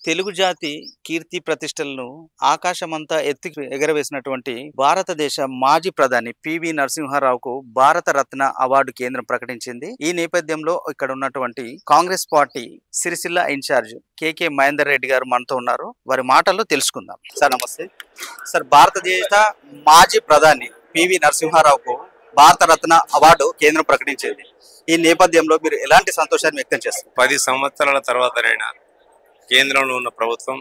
తెలుగు జాతి కీర్తి ప్రతిష్టలను ఆకాశమంతా ఎత్తి ఎగరవేసినటువంటి భారతదేశ మాజీ ప్రధాని పివి నరసింహారావుకు భారత రత్న అవార్డు కేంద్రం ప్రకటించింది. ఈ నేపథ్యంలో ఇక్కడ ఉన్నటువంటి కాంగ్రెస్ పార్టీ సిరిసిల్ల ఇన్ఛార్జ్ కేకే మహేందర్ రెడ్డి గారు మనతో ఉన్నారు. వారి మాటల్లో తెలుసుకుందాం. సార్ నమస్తే. సార్, భారతదేశ మాజీ ప్రధాని పివి నరసింహారావుకు భారత రత్న అవార్డు కేంద్రం ప్రకటించింది. ఈ నేపథ్యంలో మీరు ఎలాంటి సంతోషాన్ని వ్యక్తం చేస్తారు? 10 సంవత్సరాల తర్వాతనైనా కేంద్రంలో ఉన్న ప్రభుత్వం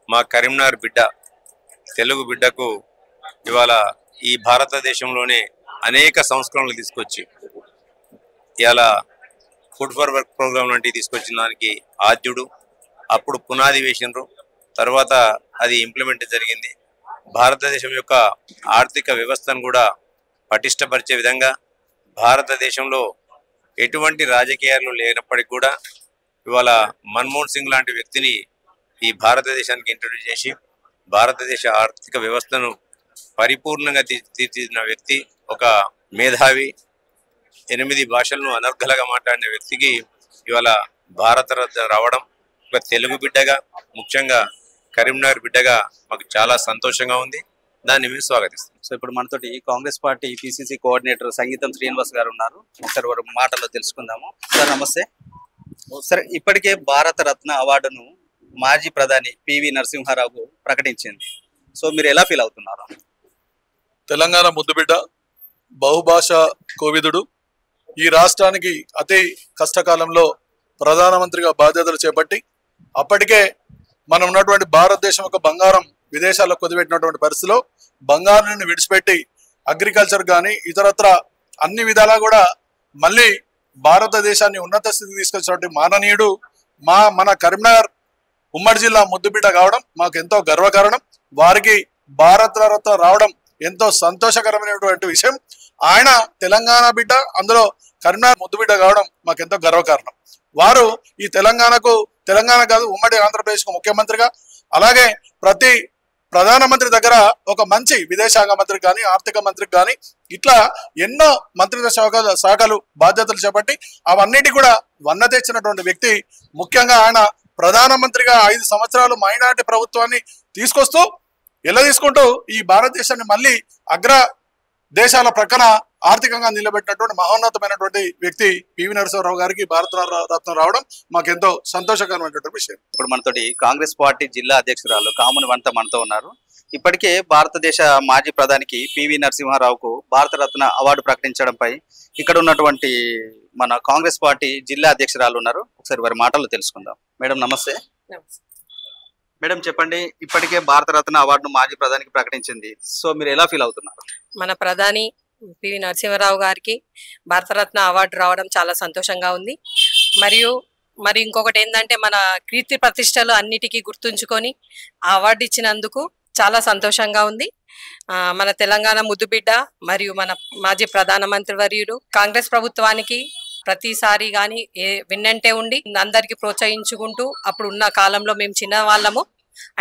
మా కరీంనగర్ బిడ్డ, తెలుగు బిడ్డకు ఇవాళ ఈ భారతదేశంలోనే అనేక సంస్కరణలు తీసుకొచ్చి ఇవాళ ఫుడ్ ఫర్ వర్క్ ప్రోగ్రాం లాంటివి తీసుకొచ్చిన దానికి ఆద్యుడు. అప్పుడు పునాది వేసినారు, తర్వాత అది ఇంప్లిమెంట్ జరిగింది. భారతదేశం యొక్క ఆర్థిక వ్యవస్థను కూడా పటిష్టపరిచే విధంగా భారతదేశంలో ఎటువంటి రాజకీయాలు లేనప్పటికీ కూడా ఇవాళ మన్మోహన్ సింగ్ లాంటి వ్యక్తిని ఈ భారతదేశానికి ఇంట్రడ్యూస్ చేసి భారతదేశ ఆర్థిక వ్యవస్థను పరిపూర్ణంగా తీర్చిదిద్దిన వ్యక్తి, ఒక మేధావి, 8 భాషలను అనర్గళంగా మాట్లాడిన వ్యక్తికి ఇవాళ భారత రత్న రావడం ఒక తెలుగు బిడ్డగా, ముఖ్యంగా కరీంనగర్ బిడ్డగా మాకు చాలా సంతోషంగా ఉంది. దాన్ని మేము స్వాగతిస్తాం. సో ఇప్పుడు మనతోటి కాంగ్రెస్ పార్టీ పిసిసి కోఆర్డినేటర్ సంగీతం శ్రీనివాస్ గారు ఉన్నారు. ఒకసారి వారి మాటల్లో తెలుసుకుందాము. సార్ నమస్తే. సార్, ఇప్పటికే భారత రత్న అవార్డును మాజీ ప్రధాని పివి నరసింహారావు ప్రకటించింది. సో మీరు ఎలా ఫీల్ అవుతున్నారు? తెలంగాణ ముద్దుబిడ్డ, బహుభాష కోవిదుడు, ఈ రాష్ట్రానికి అతి కష్టకాలంలో ప్రధానమంత్రిగా బాధ్యతలు చేపట్టి అప్పటికే మనం ఉన్నటువంటి భారతదేశం యొక్క బంగారం విదేశాల్లో కొదిపెట్టినటువంటి పరిస్థితిలో బంగారాన్ని విడిచిపెట్టి అగ్రికల్చర్ కానీ ఇతరత్ర అన్ని విధాలా కూడా మళ్ళీ భారతదేశాన్ని ఉన్నత స్థితికి తీసుకొచ్చినటువంటి మాననీయుడు మన కరీంనగర్ ఉమ్మడి జిల్లా ముద్దుబిడ్డ కావడం మాకు ఎంతో గర్వకారణం. వారికి భారత రత్న రావడం ఎంతో సంతోషకరమైనటువంటి విషయం. ఆయన తెలంగాణ బిడ్డ, అందులో కరీంనగర్ ముద్దుబిడ్డ కావడం మాకు ఎంతో గర్వకారణం. వారు ఈ తెలంగాణ కాదు ఉమ్మడి ఆంధ్రప్రదేశ్కు ముఖ్యమంత్రిగా, అలాగే ప్రతి ప్రధానమంత్రి దగ్గర ఒక మంచి విదేశాంగ మంత్రికి కానీ ఆర్థిక మంత్రికి కానీ ఇట్లా ఎన్నో మంత్రిత్వ శాఖలు బాధ్యతలు చేపట్టి అవన్నిటి కూడా వన్న తెచ్చినటువంటి వ్యక్తి. ముఖ్యంగా ఆయన ప్రధానమంత్రిగా 5 సంవత్సరాలు మైనారిటీ ప్రభుత్వాన్ని తీసుకొస్తూ తీసుకుంటూ ఈ భారతదేశాన్ని మళ్ళీ అగ్ర దేశాల ప్రక్కన ఆర్థికంగా నిలబెట్టినటువంటి మహోన్నతమైనటువంటి వ్యక్తి పివి నరసింహారావు గారికి భారత రత్న రావడం మాకెంతో సంతోషకరమైనటువంటి విషయం. ఇప్పుడు మనతోటి కాంగ్రెస్ పార్టీ జిల్లా అధ్యక్షురాలు కాముని వంట మనతో ఉన్నారు. ఇప్పటికే భారతదేశ మాజీ ప్రధానికి పివి నరసింహారావుకు భారత రత్న అవార్డు ప్రకటించడంపై ఇక్కడ ఉన్నటువంటి మన కాంగ్రెస్ పార్టీ జిల్లా అధ్యక్షురాలు ఉన్నారు. ఒకసారి వారి మాటల్లో తెలుసుకుందాం. మేడం నమస్తే. మేడం చెప్పండి, ఇప్పటికే భారత రత్న అవార్డును మాజీ ప్రధానికి ప్రకటించింది. సో మీరు ఎలా ఫీల్ అవుతున్నారు? మన ప్రధాని పివి నరసింహారావు గారికి భారతరత్న అవార్డు రావడం చాలా సంతోషంగా ఉంది. మరి ఇంకొకటి ఏంటంటే మన కీర్తి ప్రతిష్టలు అన్నిటికీ గుర్తుంచుకొని ఆ అవార్డు ఇచ్చినందుకు చాలా సంతోషంగా ఉంది. మన తెలంగాణ ముద్దుబిడ్డ మరియు మన మాజీ ప్రధానమంత్రి వర్యుడు కాంగ్రెస్ ప్రభుత్వానికి ప్రతిసారి కానీ విన్నంటే ఉండి అందరికి ప్రోత్సహించుకుంటూ అప్పుడు ఉన్న కాలంలో మేము చిన్న వాళ్ళము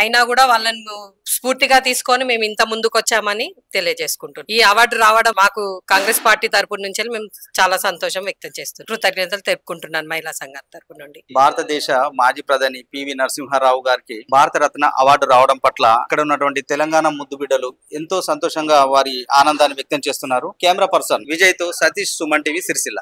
అయినా కూడా వాళ్ళను స్ఫూర్తిగా తీసుకొని మేము ఇంత ముందుకు వచ్చామని తెలియజేసుకుంటున్నాం. ఈ అవార్డు రావడం మాకు కాంగ్రెస్ పార్టీ తరపు నుంచి మేము చాలా సంతోషం వ్యక్తం చేస్తున్నాం. కృతజ్ఞతలు తెలుపుకుంటున్నాను మహిళా సంఘం తరపు నుండి. భారతదేశ మాజీ ప్రధాని పివి నరసింహారావు గారికి భారత రత్న అవార్డు రావడం పట్ల ఇక్కడ ఉన్నటువంటి తెలంగాణ ముద్దు బిడ్డలు ఎంతో సంతోషంగా వారి ఆనందాన్ని వ్యక్తం చేస్తున్నారు. కెమెరా పర్సన్ విజయ్ తో సతీష్, సుమన్ టీవీ, సిరిసిల్ల.